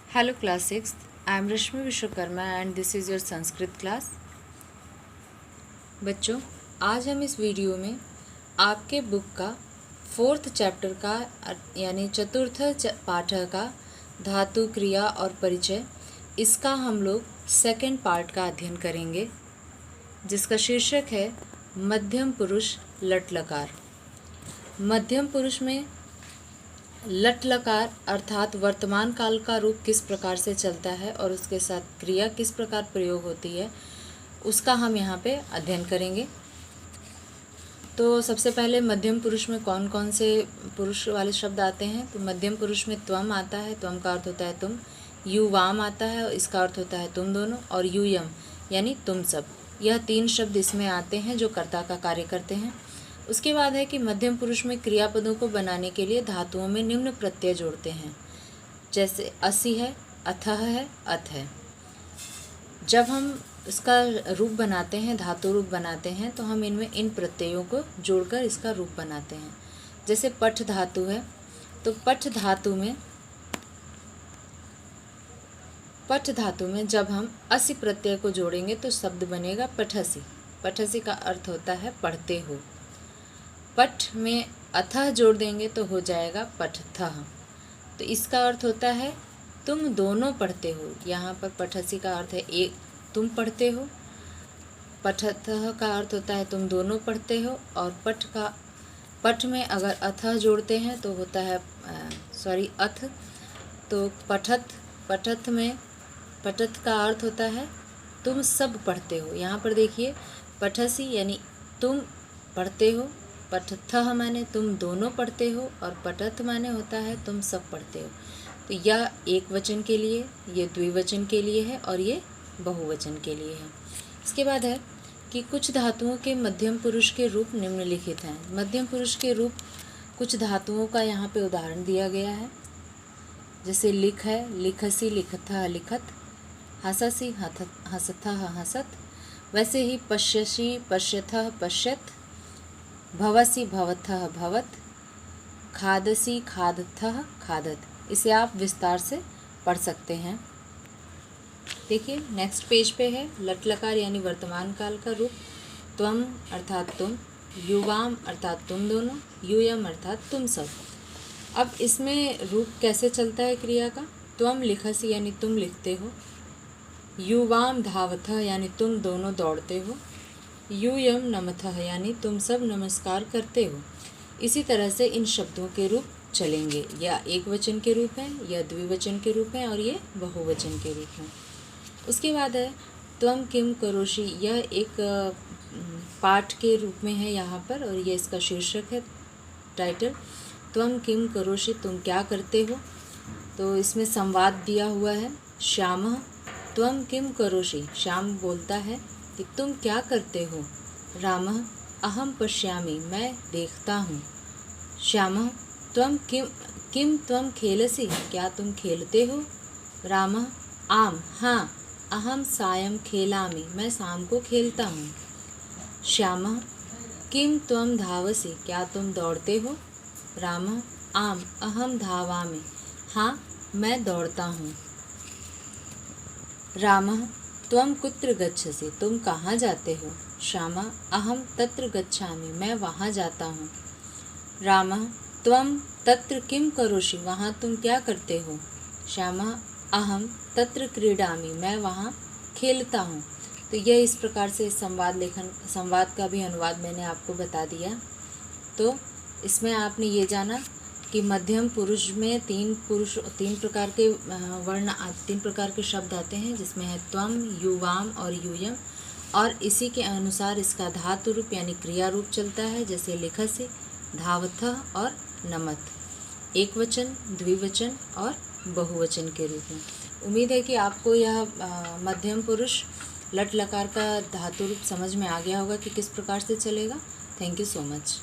Hello class 6th, I am Rashmi Vishwakarma and this is your Sanskrit class. बच्चों, आज हम इस वीडियो में आपके बुक का 4th चैप्टर का यानी चतुर्थ पाठ का धातु क्रिया और परिचय, इसका हम लोग 2nd पार्ट का अध्ययन करेंगे, जिसका शीर्षक है मध्यम पुरुष लट लकार। मध्यम पुरुष में लट लकार अर्थात वर्तमान काल का रूप किस प्रकार से चलता है और उसके साथ क्रिया किस प्रकार प्रयोग होती है, उसका हम यहाँ पे अध्ययन करेंगे। तो सबसे पहले मध्यम पुरुष में कौन कौन से पुरुष वाले शब्द आते हैं। तो मध्यम पुरुष में त्वम आता है, त्वम का अर्थ होता है तुम। युवाम आता है, इसका अर्थ होता है तुम दोनों। और यूयम यानी तुम सब। यह 3 शब्द इसमें आते हैं जो कर्ता का कार्य करते हैं। उसके बाद है कि मध्यम पुरुष में क्रियापदों को बनाने के लिए धातुओं में निम्न प्रत्यय जोड़ते हैं, जैसे असि है, अथः है, अथ है। जब हम इसका रूप बनाते हैं, धातु रूप बनाते हैं, तो हम इनमें इन प्रत्ययों को जोड़कर इसका रूप बनाते हैं। जैसे पठ धातु है, तो पठ धातु में जब हम असि प्रत्यय को जोड़ेंगे तो शब्द बनेगा पठसी। पठसी का अर्थ होता है पढ़ते हो। पठ में अथः जोड़ देंगे तो हो जाएगा पठथः। तो इसका अर्थ होता है तुम दोनों पढ़ते हो। यहाँ पर पठसी का अर्थ है एक तुम पढ़ते हो। पठथः का अर्थ होता है तुम दोनों पढ़ते हो। और पठ में अगर अथः जोड़ते हैं तो होता है अथ। तो पठथ में पठथ का अर्थ होता है तुम सब पढ़ते हो। यहाँ पर देखिए पठसी यानी तुम पढ़ते हो, पठथः माने तुम दोनों पढ़ते हो, और पठथ माने होता है तुम सब पढ़ते हो। तो यह एक वचन के लिए, ये द्विवचन के लिए है और ये बहुवचन के लिए है। इसके बाद है कि कुछ धातुओं के मध्यम पुरुष के रूप निम्नलिखित हैं। मध्यम पुरुष के रूप कुछ धातुओं का यहाँ पे उदाहरण दिया गया है। जैसे लिख है, लिखसी, लिखथः, लिखत। हससी, हसथः, हसत। वैसे ही पश्यसि, पश्यथः, पश्यत। भवसी, भवथः, भवत। खादसी, खादथः, खादत। इसे आप विस्तार से पढ़ सकते हैं। देखिए नेक्स्ट पेज पे है लट लकार यानी वर्तमान काल का रूप। त्वम अर्थात तुम, युवाम अर्थात तुम दोनों, यूयम अर्थात तुम सब। अब इसमें रूप कैसे चलता है क्रिया का। त्वम लिखसी यानी तुम लिखते हो। युवाम धावथः यानी तुम दोनों दौड़ते हो। यूयम नमथः यानी तुम सब नमस्कार करते हो। इसी तरह से इन शब्दों के रूप चलेंगे, या एक वचन के रूप हैं, या द्विवचन के रूप हैं, और ये बहुवचन के रूप हैं। उसके बाद है त्वम किम करोषि। यह एक पाठ के रूप में है यहाँ पर, और ये इसका शीर्षक है, टाइटल। त्वम किम करोषि, तुम क्या करते हो। तो इसमें संवाद दिया हुआ है। श्यामः त्वम किम करोषि, श्याम बोलता है कि तुम क्या करते हो। रामः अहम पश्यामि, मैं देखता हूँ। श्यामः त्वम किम त्वम खेलसि, क्या तुम खेलते हो। रामः आम, हाँ, अहम सायं खेलामि, मैं शाम को खेलता हूँ। श्यामः किम त्वम धावसि, क्या तुम दौड़ते हो। रामः आम, अहम धावामि, हाँ, मैं दौड़ता हूँ। रामः त्वम कुत्र गच्छसि, तुम कहाँ जाते हो। श्यामः अहम तत्र गच्छामि, मैं वहाँ जाता हूँ। रामः त्वम तत्र किम करोषि, वहाँ तुम क्या करते हो। श्यामः अहम तत्र क्रीडामि, मैं वहाँ खेलता हूँ। तो यह इस प्रकार से संवाद का भी अनुवाद मैंने आपको बता दिया। तो इसमें आपने ये जाना कि मध्यम पुरुष में 3 प्रकार के वर्ण, 3 प्रकार के शब्द आते हैं, जिसमें है त्वम, युवाम और यूयम। और इसी के अनुसार इसका धातु रूप यानी क्रिया रूप चलता है, जैसे लिखसि, धावथः और नमत। एक वचन, द्विवचन और बहुवचन के रूप में। उम्मीद है कि आपको यह मध्यम पुरुष लट लकार का धातु रूप समझ में आ गया होगा कि किस प्रकार से चलेगा। Thank you so much.